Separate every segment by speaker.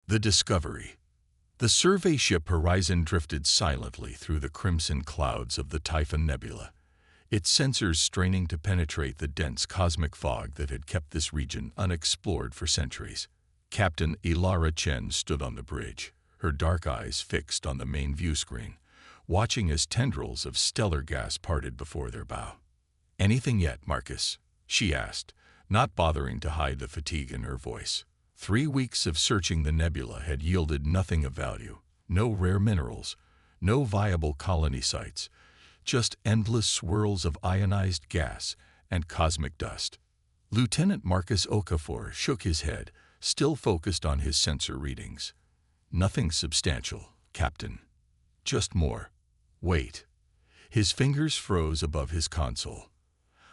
Speaker 1: The Discovery. The survey ship Horizon drifted silently through the crimson clouds of the Typhon Nebula, its sensors straining to penetrate the dense cosmic fog that had kept this region unexplored for centuries. Captain Ilara Chen stood on the bridge, her dark eyes fixed on the main view screen, watching as tendrils of stellar gas parted before their bow. "Anything yet, Marcus?" she asked, not bothering to hide the fatigue in her voice. 3 weeks of searching the nebula had yielded nothing of value. No rare minerals, no viable colony sites, just endless swirls of ionized gas and cosmic dust. Lieutenant Marcus Okafor shook his head, still focused on his sensor readings. "Nothing substantial, Captain. Just more. Wait." His fingers froze above his console.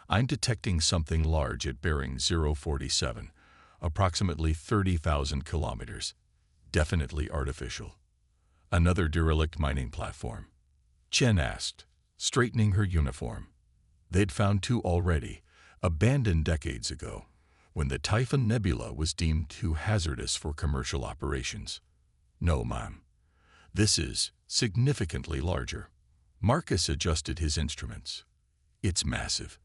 Speaker 1: "I'm detecting something large at bearing 047, approximately 30,000 kilometers. Definitely artificial." "Another derelict mining platform?" Chen asked, straightening her uniform. They'd found 2 already, abandoned decades ago, when the Typhon Nebula was deemed too hazardous for commercial operations. "No, ma'am. This is significantly larger." Marcus adjusted his instruments. "It's massive.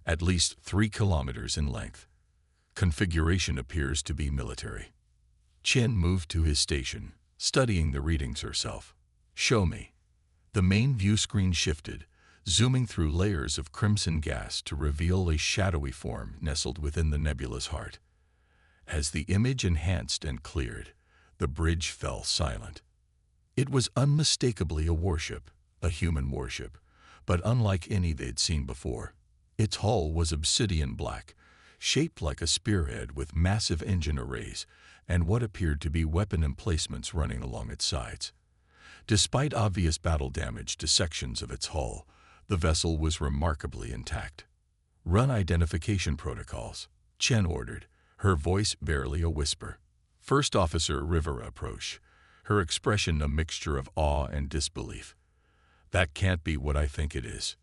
Speaker 1: At least 3 kilometers in length. Configuration appears to be military." Chen moved to his station, studying the readings herself. "Show me." The main view screen shifted, zooming through layers of crimson gas to reveal a shadowy form nestled within the nebula's heart. As the image enhanced and cleared, the bridge fell silent. It was unmistakably a warship, a human warship, but unlike any they'd seen before. Its hull was obsidian black, shaped like a spearhead with massive engine arrays and what appeared to be weapon emplacements running along its sides. Despite obvious battle damage to sections of its hull, the vessel was remarkably intact. "Run identification protocols," Chen ordered, her voice barely a whisper. First Officer Rivera approached, her expression a mixture of awe and disbelief. "That can't be what I think it is."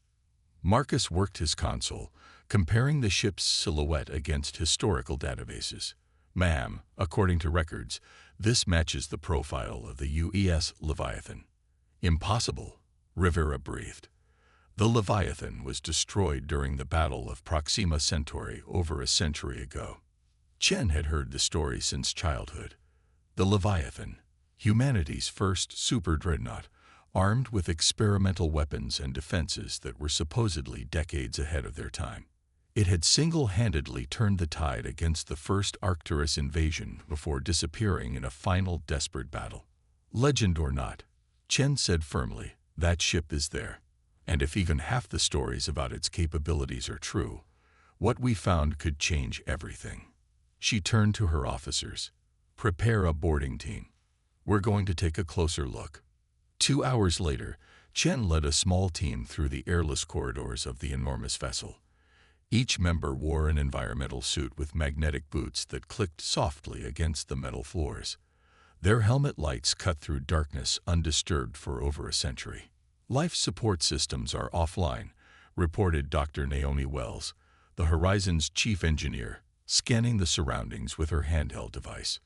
Speaker 1: Marcus worked his console, comparing the ship's silhouette against historical databases. "Ma'am, according to records, this matches the profile of the UES Leviathan." "Impossible," Rivera breathed. "The Leviathan was destroyed during the Battle of Proxima Centauri over a century ago." Chen had heard the story since childhood. The Leviathan, humanity's first super dreadnought, armed with experimental weapons and defenses that were supposedly decades ahead of their time. It had single-handedly turned the tide against the first Arcturus invasion before disappearing in a final desperate battle. "Legend or not," Chen said firmly, "that ship is there. And if even half the stories about its capabilities are true, what we found could change everything." She turned to her officers. "Prepare a boarding team. We're going to take a closer look." 2 hours later, Chen led a small team through the airless corridors of the enormous vessel. Each member wore an environmental suit with magnetic boots that clicked softly against the metal floors. Their helmet lights cut through darkness undisturbed for over a century. "Life support systems are offline," reported Dr. Naomi Wells, the Horizon's chief engineer, scanning the surroundings with her handheld device.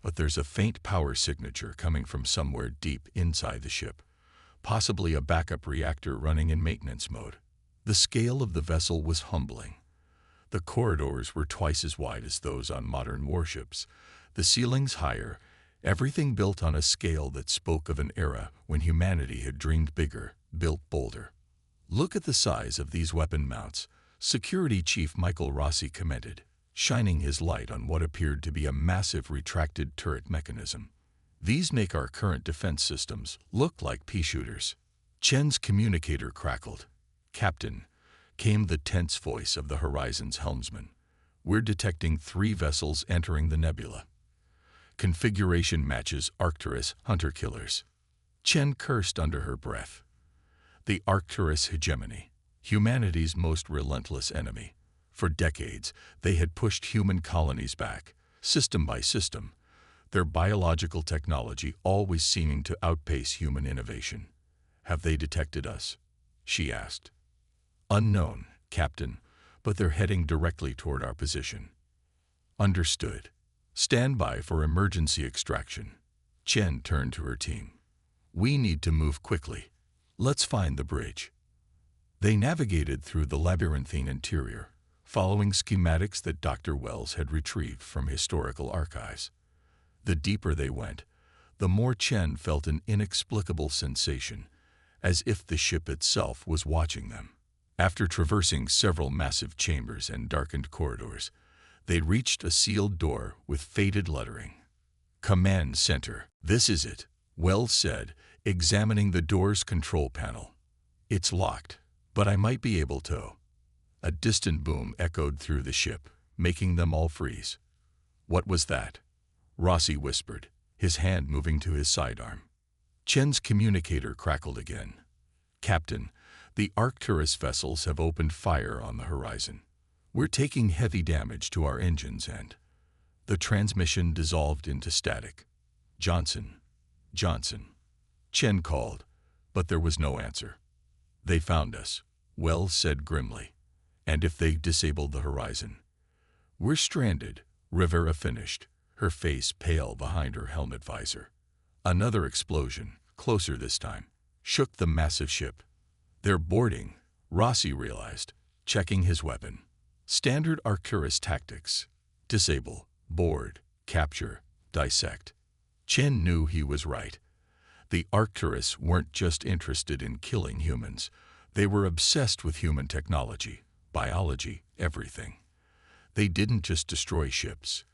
Speaker 1: "But there's a faint power signature coming from somewhere deep inside the ship, possibly a backup reactor running in maintenance mode." The scale of the vessel was humbling. The corridors were twice as wide as those on modern warships, the ceilings higher, everything built on a scale that spoke of an era when humanity had dreamed bigger, built bolder. "Look at the size of these weapon mounts," Security Chief Michael Rossi commented, shining his light on what appeared to be a massive retracted turret mechanism. "These make our current defense systems look like pea shooters." Chen's communicator crackled. "Captain," came the tense voice of the Horizon's helmsman, "we're detecting 3 vessels entering the nebula. Configuration matches Arcturus hunter-killers." Chen cursed under her breath. The Arcturus hegemony, humanity's most relentless enemy. For decades, they had pushed human colonies back, system by system, their biological technology always seeming to outpace human innovation. "Have they detected us?" she asked. "Unknown, Captain, but they're heading directly toward our position." "Understood." Stand by for emergency extraction. Chen turned to her team. We need to move quickly. Let's find the bridge. They navigated through the labyrinthine interior, following schematics that Dr. Wells had retrieved from historical archives. The deeper they went, the more Chen felt an inexplicable sensation, as if the ship itself was watching them. After traversing several massive chambers and darkened corridors, they reached a sealed door with faded lettering. Command Center. This is it, Wells said, examining the door's control panel. It's locked, but I might be able to. A distant boom echoed through the ship, making them all freeze. What was that? Rossi whispered, his hand moving to his sidearm. Chen's communicator crackled again. Captain, the Arcturus vessels have opened fire on the horizon. We're taking heavy damage to our engines and... The transmission dissolved into static. Johnson. Chen called, but there was no answer. They found us, Wells said grimly. And if they disabled the horizon? We're stranded, Rivera finished, her face pale behind her helmet visor. Another explosion, closer this time, shook the massive ship. They're boarding, Rossi realized, checking his weapon. Standard Arcturus tactics. Disable, board, capture, dissect. Chen knew he was right. The Arcturus weren't just interested in killing humans. They were obsessed with human technology, biology, everything. They didn't just destroy ships.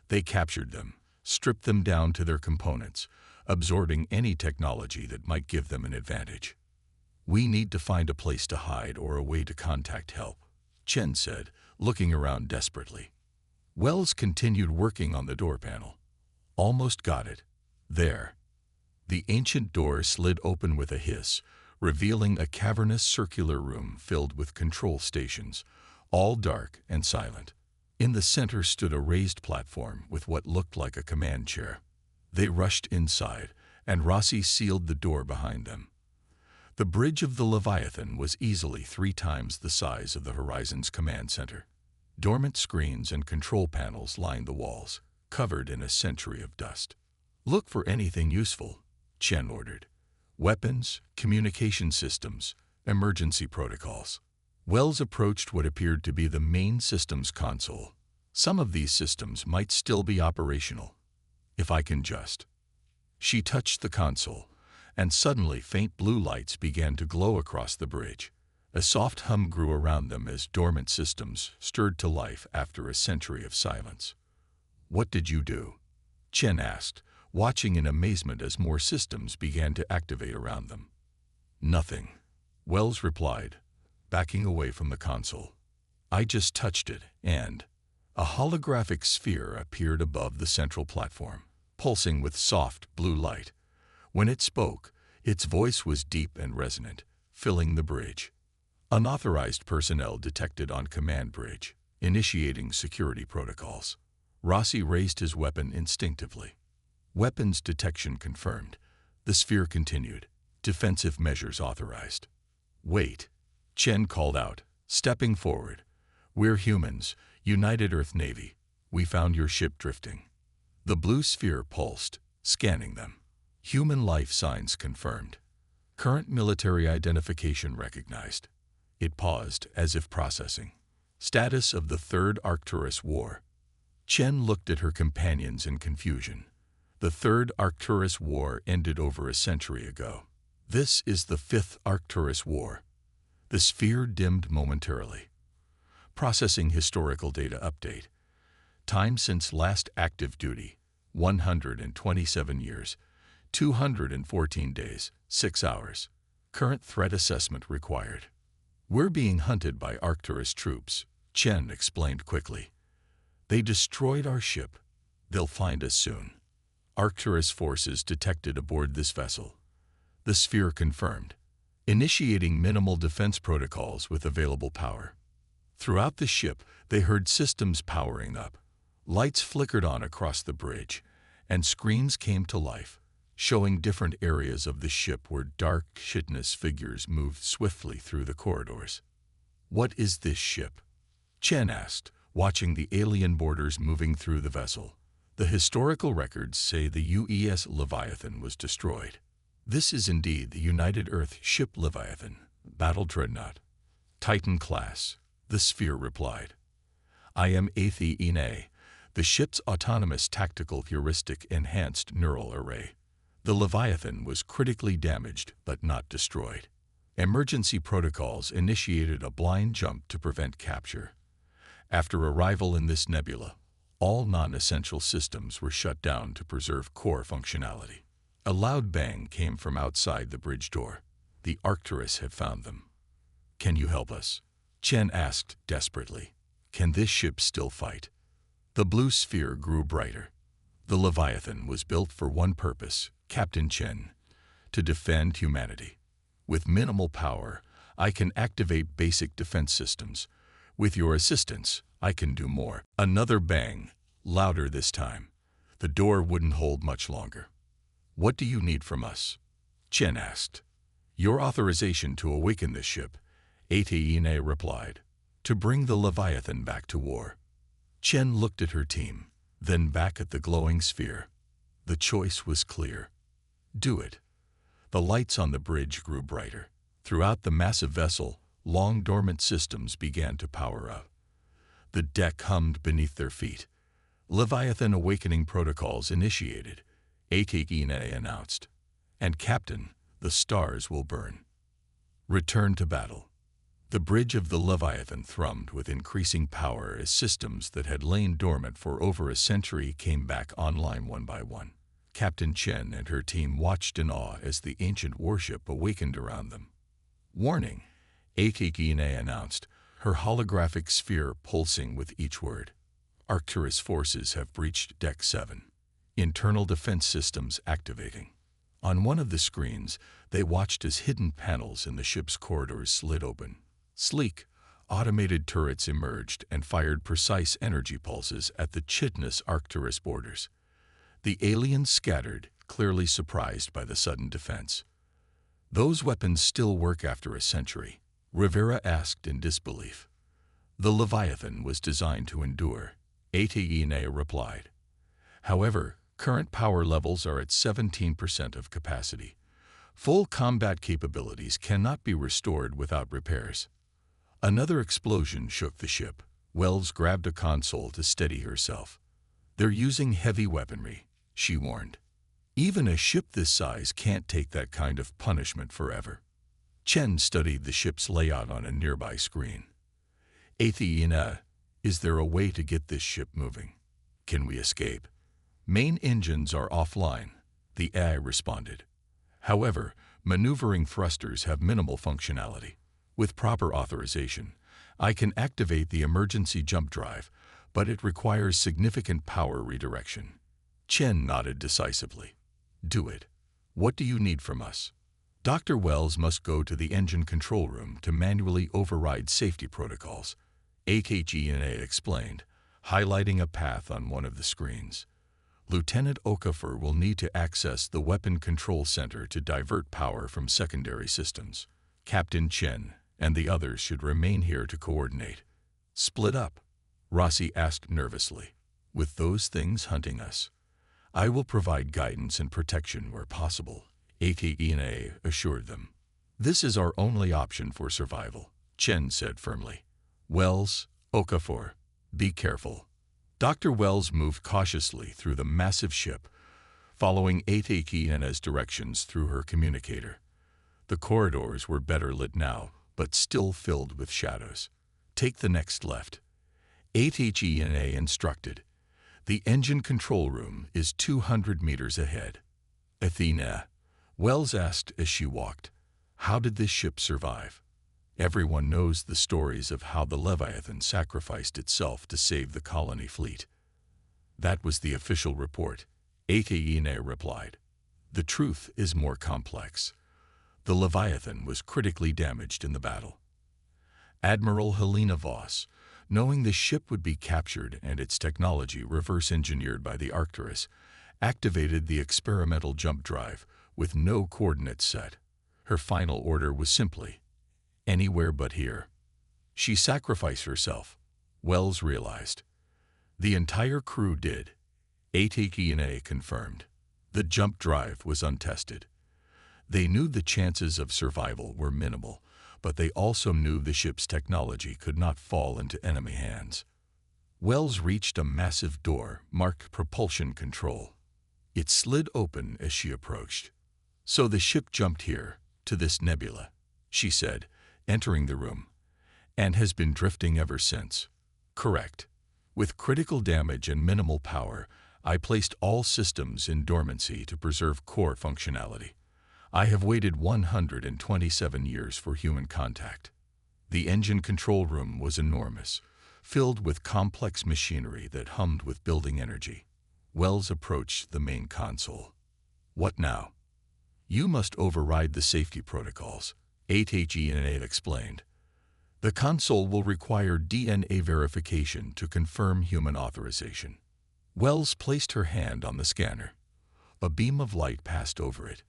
Speaker 1: They captured them, stripped them down to their components, absorbing any technology that might give them an advantage. We need to find a place to hide or a way to contact help, Chen said, looking around desperately. Wells continued working on the door panel. Almost got it. There. The ancient door slid open with a hiss, revealing a cavernous circular room filled with control stations, all dark and silent. In the center stood a raised platform with what looked like a command chair. They rushed inside, and Rossi sealed the door behind them. The bridge of the Leviathan was easily 3 times the size of the Horizon's command center. Dormant screens and control panels lined the walls, covered in a century of dust. Look for anything useful, Chen ordered. Weapons, communication systems, emergency protocols. Wells approached what appeared to be the main systems console. Some of these systems might still be operational. If I can just... She touched the console, and suddenly faint blue lights began to glow across the bridge. A soft hum grew around them as dormant systems stirred to life after a century of silence. What did you do? Chen asked, watching in amazement as more systems began to activate around them. Nothing, Wells replied, backing away from the console. I just touched it, and... A holographic sphere appeared above the central platform, pulsing with soft blue light. When it spoke, its voice was deep and resonant, filling the bridge. Unauthorized personnel detected on command bridge, initiating security protocols. Rossi raised his weapon instinctively. Weapons detection confirmed. The sphere continued. Defensive measures authorized. Wait, Chen called out, stepping forward. We're humans, United Earth Navy. We found your ship drifting. The blue sphere pulsed, scanning them. Human life signs confirmed. Current military identification recognized. It paused as if processing. Status of the Third Arcturus War. Chen looked at her companions in confusion. The Third Arcturus War ended over a century ago. This is the Fifth Arcturus War. The sphere dimmed momentarily. Processing historical data update. Time since last active duty, 127 years, 214 days, 6 hours. Current threat assessment required. We're being hunted by Arcturus troops, Chen explained quickly. They destroyed our ship. They'll find us soon. Arcturus forces detected aboard this vessel. The sphere confirmed, initiating minimal defense protocols with available power. Throughout the ship, they heard systems powering up. Lights flickered on across the bridge, and screens came to life, showing different areas of the ship where dark, chitinous figures moved swiftly through the corridors. What is this ship? Chen asked, watching the alien boarders moving through the vessel. The historical records say the UES Leviathan was destroyed. This is indeed the United Earth ship Leviathan, battle dreadnought. Titan class, the Sphere replied. I am Athene, the ship's autonomous tactical heuristic enhanced neural array. The Leviathan was critically damaged but not destroyed. Emergency protocols initiated a blind jump to prevent capture. After arrival in this nebula, all non-essential systems were shut down to preserve core functionality. A loud bang came from outside the bridge door. The Arcturus had found them. Can you help us? Chen asked desperately. Can this ship still fight? The blue sphere grew brighter. The Leviathan was built for one purpose, Captain Chen, to defend humanity. With minimal power, I can activate basic defense systems. With your assistance, I can do more. Another bang, louder this time. The door wouldn't hold much longer. What do you need from us? Chen asked. Your authorization to awaken this ship, Athene replied. To bring the Leviathan back to war. Chen looked at her team, then back at the glowing sphere. The choice was clear. Do it. The lights on the bridge grew brighter. Throughout the massive vessel, long dormant systems began to power up. The deck hummed beneath their feet. Leviathan awakening protocols initiated, Athene announced. And Captain, the stars will burn. Return to battle. The bridge of the Leviathan thrummed with increasing power as systems that had lain dormant for over a century came back online one by one. Captain Chen and her team watched in awe as the ancient warship awakened around them. Warning, Athene announced, her holographic sphere pulsing with each word. Arcturus forces have breached Deck 7. Internal defense systems activating. On one of the screens, they watched as hidden panels in the ship's corridors slid open. Sleek, automated turrets emerged and fired precise energy pulses at the chitinous Arcturus borders. The aliens scattered, clearly surprised by the sudden defense. Those weapons still work after a century, Rivera asked in disbelief. The Leviathan was designed to endure, Athene replied. However, current power levels are at 17% of capacity. Full combat capabilities cannot be restored without repairs. Another explosion shook the ship. Wells grabbed a console to steady herself. They're using heavy weaponry, she warned. Even a ship this size can't take that kind of punishment forever. Chen studied the ship's layout on a nearby screen. Athene, is there a way to get this ship moving? Can we escape? Main engines are offline, the AI responded. However, maneuvering thrusters have minimal functionality. With proper authorization, I can activate the emergency jump drive, but it requires significant power redirection. Chen nodded decisively. Do it. What do you need from us? Dr. Wells must go to the engine control room to manually override safety protocols, Athene explained, highlighting a path on one of the screens. Lieutenant Okafor will need to access the weapon control center to divert power from secondary systems. Captain Chen and the others should remain here to coordinate. Split up? Rossi asked nervously. With those things hunting us, I will provide guidance and protection where possible, Athene assured them. This is our only option for survival, Chen said firmly. Wells, Okafor, be careful. Dr. Wells moved cautiously through the massive ship, following Athene's directions through her communicator. The corridors were better lit now, but still filled with shadows. Take the next left. Athene instructed. The engine control room is 200 meters ahead. Athena, Wells asked as she walked, how did this ship survive? Everyone knows the stories of how the Leviathan sacrificed itself to save the colony fleet. That was the official report, Athene replied. The truth is more complex. The Leviathan was critically damaged in the battle. Admiral Helena Voss, knowing the ship would be captured and its technology reverse-engineered by the Arcturus, activated the experimental jump drive with no coordinates set. Her final order was simply, anywhere but here. She sacrificed herself, Wells realized. The entire crew did. ATK&A confirmed. The jump drive was untested. They knew the chances of survival were minimal, but they also knew the ship's technology could not fall into enemy hands. Wells reached a massive door marked propulsion control. It slid open as she approached. "So the ship jumped here, to this nebula," she said, entering the room, "and has been drifting ever since." "Correct. With critical damage and minimal power, I placed all systems in dormancy to preserve core functionality. I have waited 127 years for human contact." The engine control room was enormous, filled with complex machinery that hummed with building energy. Wells approached the main console. "What now?" "You must override the safety protocols," ATK&A explained. "The console will require DNA verification to confirm human authorization." Wells placed her hand on the scanner. A beam of light passed over it.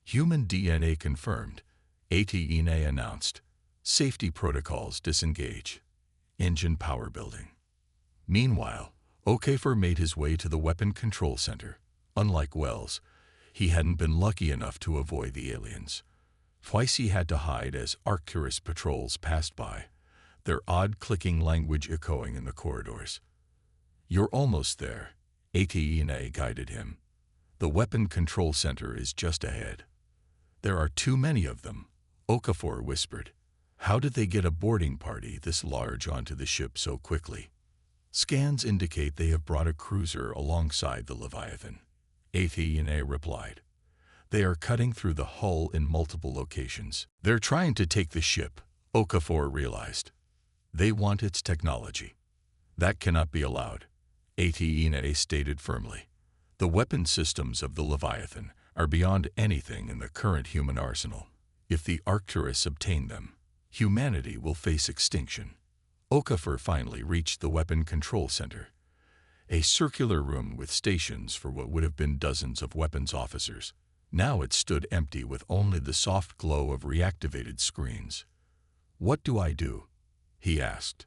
Speaker 1: "Human DNA confirmed," ATK&A announced. "Safety protocols disengage." Engine power building. Meanwhile, Okafor made his way to the weapon control center. Unlike Wells, he hadn't been lucky enough to avoid the aliens. Twice he had to hide as Arcturus patrols passed by, their odd clicking language echoing in the corridors. "You're almost there," ATK&A guided him. "The weapon control center is just ahead." "There are too many of them," Okafor whispered. "How did they get a boarding party this large onto the ship so quickly?" "Scans indicate they have brought a cruiser alongside the Leviathan," ATK&A replied. "They are cutting through the hull in multiple locations." "They're trying to take the ship," Okafor realized. "They want its technology." "That cannot be allowed," ATK&A stated firmly. "The weapon systems of the Leviathan are beyond anything in the current human arsenal. If the Arcturus obtain them, humanity will face extinction." Okafor finally reached the weapon control center, a circular room with stations for what would have been dozens of weapons officers. Now it stood empty with only the soft glow of reactivated screens. "What do I do?" he asked.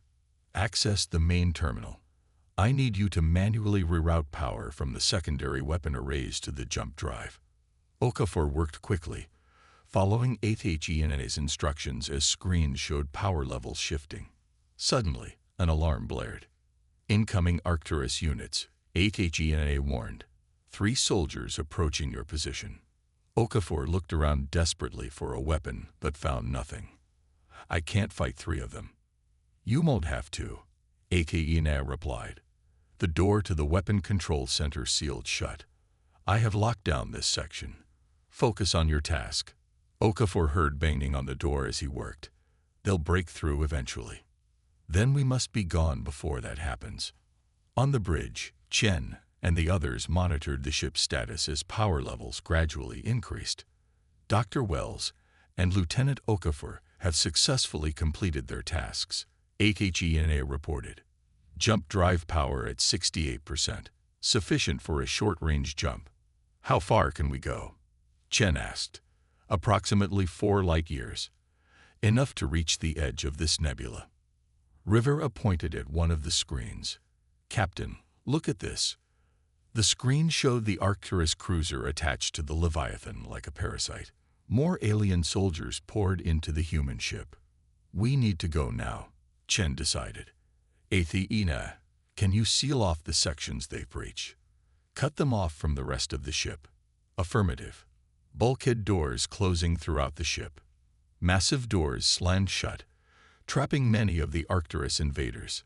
Speaker 1: "Access the main terminal. I need you to manually reroute power from the secondary weapon arrays to the jump drive." Okafor worked quickly, following ATK&A's instructions as screens showed power levels shifting. Suddenly, an alarm blared. "Incoming Arcturus units," ATK&A warned. 3 soldiers approaching your position." Okafor looked around desperately for a weapon, but found nothing. "I can't fight 3 of them." "You won't have to," ATK&A replied. The door to the weapon control center sealed shut. "I have locked down this section. Focus on your task." Okafor heard banging on the door as he worked. "They'll break through eventually. Then we must be gone before that happens." On the bridge, Chen and the others monitored the ship's status as power levels gradually increased. "Dr. Wells and Lieutenant Okafor have successfully completed their tasks," ATK&A reported. "Jump drive power at 68%, sufficient for a short-range jump." "How far can we go?" Chen asked. "Approximately 4 light years. Enough to reach the edge of this nebula." Rivera pointed at one of the screens. "Captain, look at this." The screen showed the Arcturus cruiser attached to the Leviathan like a parasite. More alien soldiers poured into the human ship. "We need to go now," Chen decided. "Athena, can you seal off the sections they breach? Cut them off from the rest of the ship." "Affirmative." Bulkhead doors closing throughout the ship. Massive doors slammed shut, trapping many of the Arcturus invaders.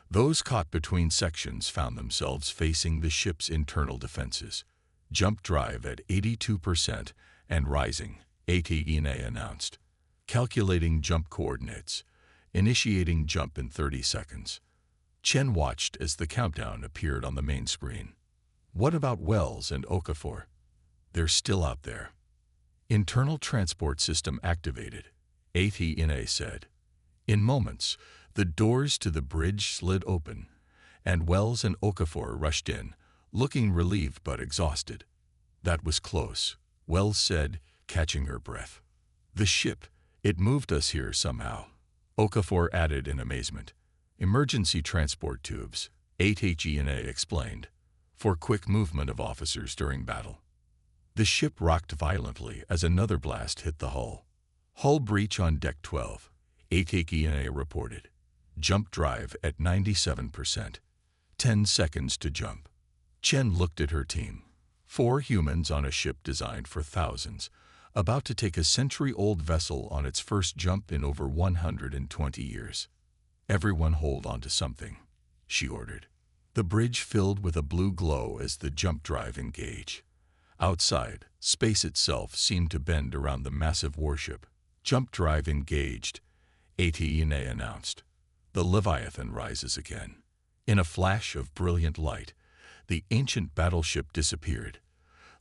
Speaker 1: Those caught between sections found themselves facing the ship's internal defenses. "Jump drive at 82% and rising," ATK&A announced. "Calculating jump coordinates. Initiating jump in 30 seconds." Chen watched as the countdown appeared on the main screen. "What about Wells and Okafor?" "They're still out there." "Internal transport system activated," ATK&A said. In moments, the doors to the bridge slid open, and Wells and Okafor rushed in, looking relieved but exhausted. "That was close," Wells said, catching her breath. "The ship, it moved us here somehow," Okafor added in amazement. "Emergency transport tubes," ATK&A explained. for quick movement of officers during battle. The ship rocked violently as another blast hit the hull. Hull breach on Deck 12, ATKENA reported. Jump drive at 97%. 10 seconds to jump. Chen looked at her team. 4 humans on a ship designed for thousands, about to take a century-old vessel on its first jump in over 120 years. Everyone hold on to something, she ordered. The bridge filled with a blue glow as the jump drive engaged. Outside, space itself seemed to bend around the massive warship. Jump drive engaged, ATENA announced. The Leviathan rises again. In a flash of brilliant light, the ancient battleship disappeared,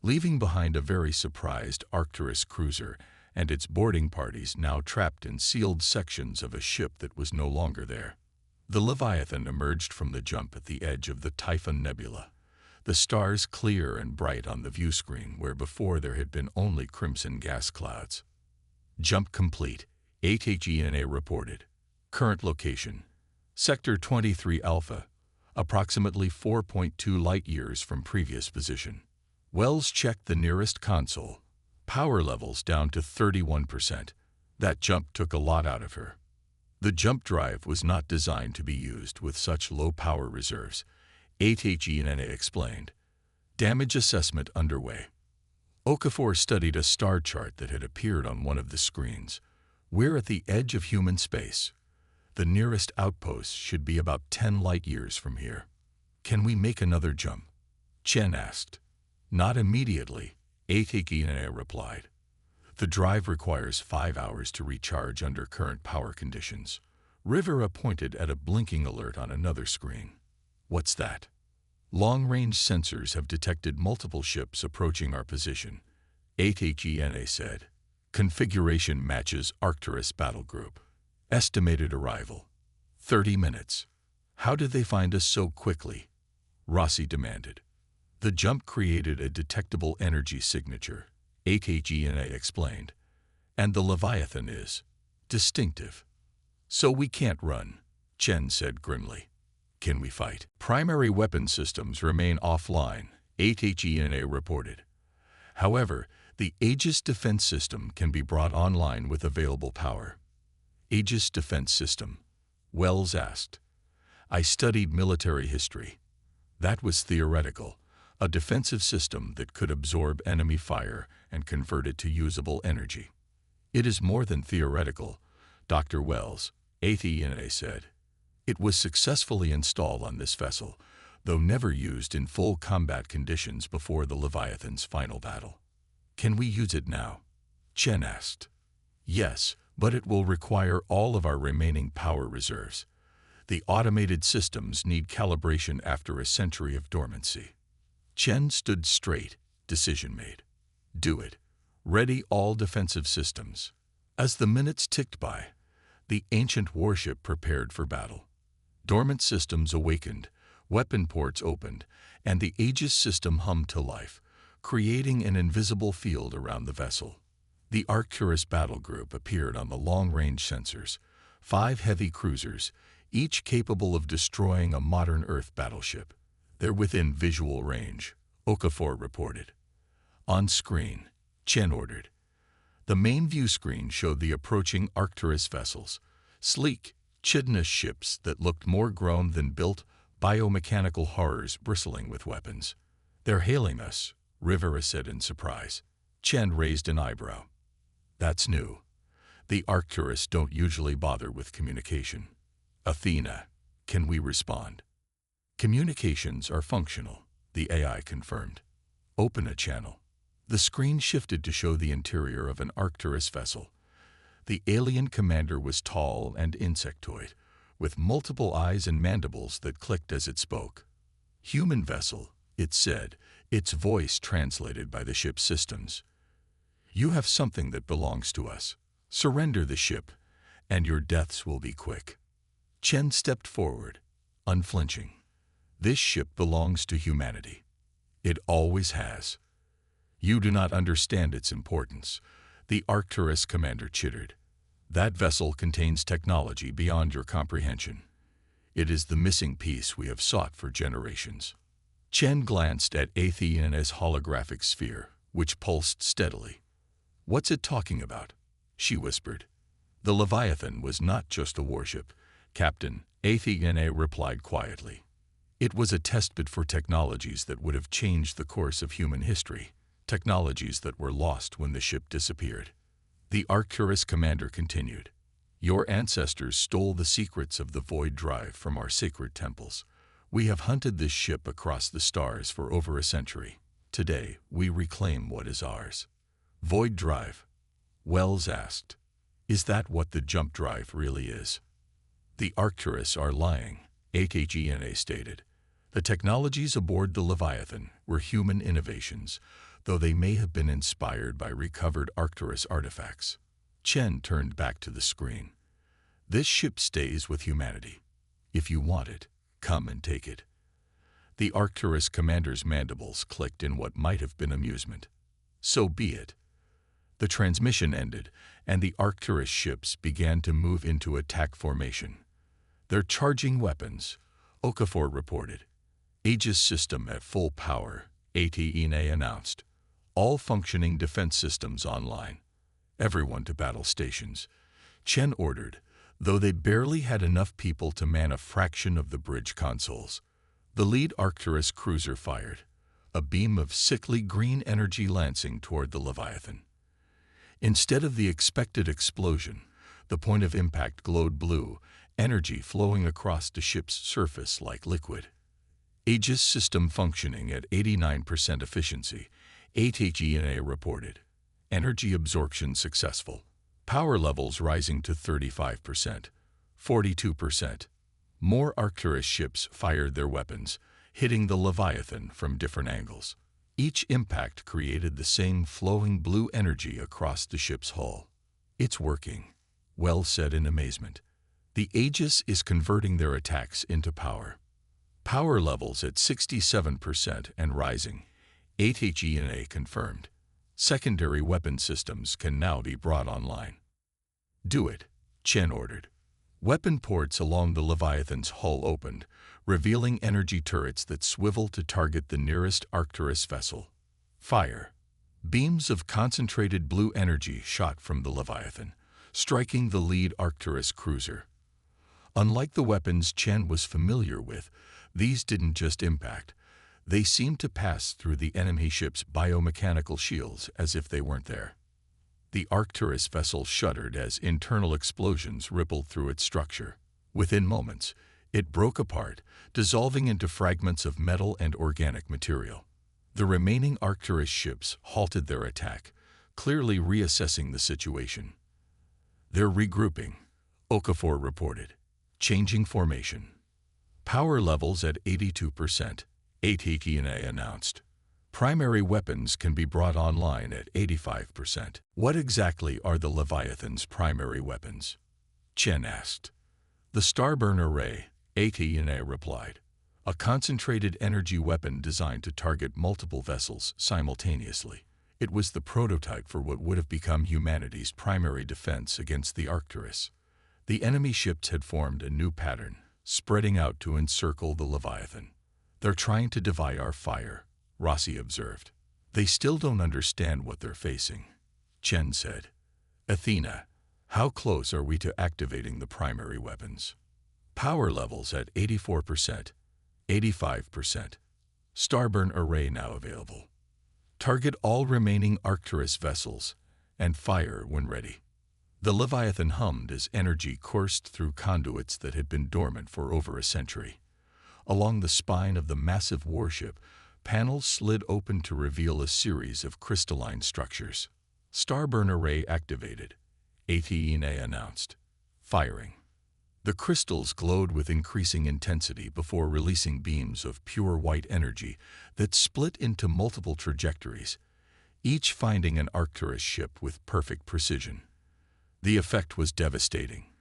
Speaker 1: leaving behind a very surprised Arcturus cruiser and its boarding parties now trapped in sealed sections of a ship that was no longer there. The Leviathan emerged from the jump at the edge of the Typhon Nebula, the stars clear and bright on the view screen where before there had been only crimson gas clouds. Jump complete, ATGNA reported. Current location, Sector 23 Alpha, approximately 4.2 light-years from previous position. Wells checked the nearest console. Power levels down to 31%. That jump took a lot out of her. The jump drive was not designed to be used with such low power reserves, ATGNA explained. Damage assessment underway. Okafor studied a star chart that had appeared on one of the screens. We're at the edge of human space. The nearest outpost should be about 10 light-years from here. Can we make another jump? Chen asked. Not immediately, ATGNA replied. The drive requires 5 hours to recharge under current power conditions. Rivera pointed at a blinking alert on another screen. What's that? Long-range sensors have detected multiple ships approaching our position, ATGNA said. Configuration matches Arcturus battle group. Estimated arrival, 30 minutes. How did they find us so quickly? Rossi demanded. The jump created a detectable energy signature, ATGNA explained, and the Leviathan is distinctive. So we can't run, Chen said grimly. Can we fight? Primary weapon systems remain offline, ATGNA reported. However, the Aegis defense system can be brought online with available power. Aegis defense system, Wells asked. I studied military history. That was theoretical, a defensive system that could absorb enemy fire and convert it to usable energy. It is more than theoretical, Dr. Wells, ATENA said. It was successfully installed on this vessel, though never used in full combat conditions before the Leviathan's final battle. Can we use it now? Chen asked. Yes, but it will require all of our remaining power reserves. The automated systems need calibration after a century of dormancy. Chen stood straight, decision made. Do it. Ready all defensive systems. As the minutes ticked by, the ancient warship prepared for battle. Dormant systems awakened, weapon ports opened, and the Aegis system hummed to life, creating an invisible field around the vessel. The Arcturus battle group appeared on the long-range sensors, 5 heavy cruisers, each capable of destroying a modern Earth battleship. They're within visual range, Okafor reported. On screen, Chen ordered. The main view screen showed the approaching Arcturus vessels, sleek, chidna ships that looked more grown than built, biomechanical horrors bristling with weapons. They're hailing us, Rivera said in surprise. Chen raised an eyebrow. That's new. The Arcturus don't usually bother with communication. Athena, can we respond? Communications are functional, the AI confirmed. Open a channel. The screen shifted to show the interior of an Arcturus vessel. The alien commander was tall and insectoid, with multiple eyes and mandibles that clicked as it spoke. Human vessel, it said, its voice translated by the ship's systems. You have something that belongs to us. Surrender the ship, and your deaths will be quick. Chen stepped forward, unflinching. This ship belongs to humanity. It always has. You do not understand its importance, the Arcturus commander chittered. That vessel contains technology beyond your comprehension. It is the missing piece we have sought for generations. Chen glanced at Athena's holographic sphere, which pulsed steadily. "What's it talking about?" she whispered. "The Leviathan was not just a warship," Captain Athena replied quietly. "It was a testbed for technologies that would have changed the course of human history, technologies that were lost when the ship disappeared." The Arcturus commander continued. "Your ancestors stole the secrets of the void drive from our sacred temples. We have hunted this ship across the stars for over a century. Today, we reclaim what is ours." "Void drive?" Wells asked. "Is that what the jump drive really is?" "The Arcturus are lying," Athena stated. "The technologies aboard the Leviathan were human innovations, though they may have been inspired by recovered Arcturus artifacts." Chen turned back to the screen. "This ship stays with humanity. If you want it, come and take it." The Arcturus commander's mandibles clicked in what might have been amusement. "So be it." The transmission ended, and the Arcturus ships began to move into attack formation. "They're charging weapons," Okafor reported. "Aegis system at full power," Athena announced. "All functioning defense systems online. Everyone to battle stations," Chen ordered, though they barely had enough people to man a fraction of the bridge consoles. The lead Arcturus cruiser fired, a beam of sickly green energy lancing toward the Leviathan. Instead of the expected explosion, the point of impact glowed blue, energy flowing across the ship's surface like liquid. "Aegis system functioning at 89% efficiency," Athena reported. "Energy absorption successful. Power levels rising to 35%, 42%. More Arcturus ships fired their weapons, hitting the Leviathan from different angles. Each impact created the same flowing blue energy across the ship's hull. "It's working," Wells said in amazement. "The Aegis is converting their attacks into power. Power levels at 67% and rising," Athena confirmed. "Secondary weapon systems can now be brought online." "Do it," Chen ordered. Weapon ports along the Leviathan's hull opened, revealing energy turrets that swivel to target the nearest Arcturus vessel. "Fire." Beams of concentrated blue energy shot from the Leviathan, striking the lead Arcturus cruiser. Unlike the weapons Chen was familiar with, these didn't just impact. They seemed to pass through the enemy ship's biomechanical shields as if they weren't there. The Arcturus vessel shuddered as internal explosions rippled through its structure. Within moments, it broke apart, dissolving into fragments of metal and organic material. The remaining Arcturus ships halted their attack, clearly reassessing the situation. "They're regrouping," Okafor reported. "Changing formation." "Power levels at 82%, Athena announced. "Primary weapons can be brought online at 85%. "What exactly are the Leviathan's primary weapons?" Chen asked. "The Starburn Array," Athena replied. "A concentrated energy weapon designed to target multiple vessels simultaneously. It was the prototype for what would have become humanity's primary defense against the Arcturus." The enemy ships had formed a new pattern, spreading out to encircle the Leviathan. "They're trying to defy our fire," Rossi observed. "They still don't understand what they're facing," Chen said. "Athena, how close are we to activating the primary weapons?" "Power levels at 84%, 85%. Starburn Array now available. Target all remaining Arcturus vessels and fire when ready." The Leviathan hummed as energy coursed through conduits that had been dormant for over a century. Along the spine of the massive warship, panels slid open to reveal a series of crystalline structures. "Starburn Array activated," Athena announced. "Firing." The crystals glowed with increasing intensity before releasing beams of pure white energy that split into multiple trajectories, each finding an Arcturus ship with perfect precision. The effect was devastating.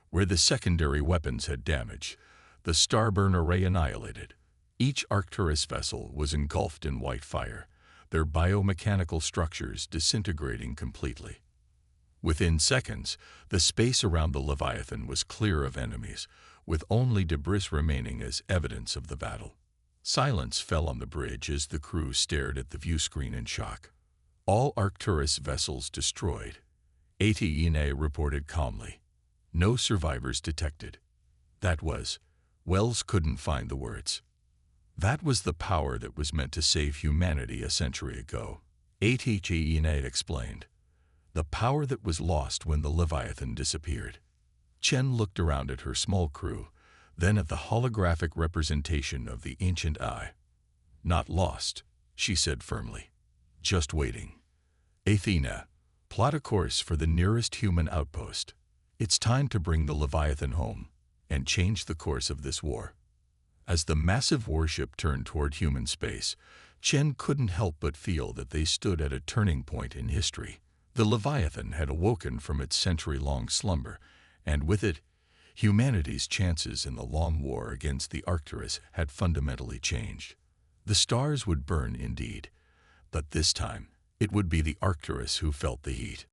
Speaker 1: Where the secondary weapons had damage, the Starburn Array annihilated. Each Arcturus vessel was engulfed in white fire, their biomechanical structures disintegrating completely. Within seconds, the space around the Leviathan was clear of enemies, with only debris remaining as evidence of the battle. Silence fell on the bridge as the crew stared at the viewscreen in shock. All Arcturus vessels destroyed, ATENA reported calmly. No survivors detected. That was, Wells couldn't find the words. That was the power that was meant to save humanity a century ago, ATENA explained. The power that was lost when the Leviathan disappeared. Chen looked around at her small crew, then at the holographic representation of the ancient eye. Not lost, she said firmly. Just waiting. Athena, plot a course for the nearest human outpost. It's time to bring the Leviathan home and change the course of this war. As the massive warship turned toward human space, Chen couldn't help but feel that they stood at a turning point in history. The Leviathan had awoken from its century-long slumber, and with it, humanity's chances in the long war against the Arcturus had fundamentally changed. The stars would burn indeed, but this time, it would be the Arcturus who felt the heat.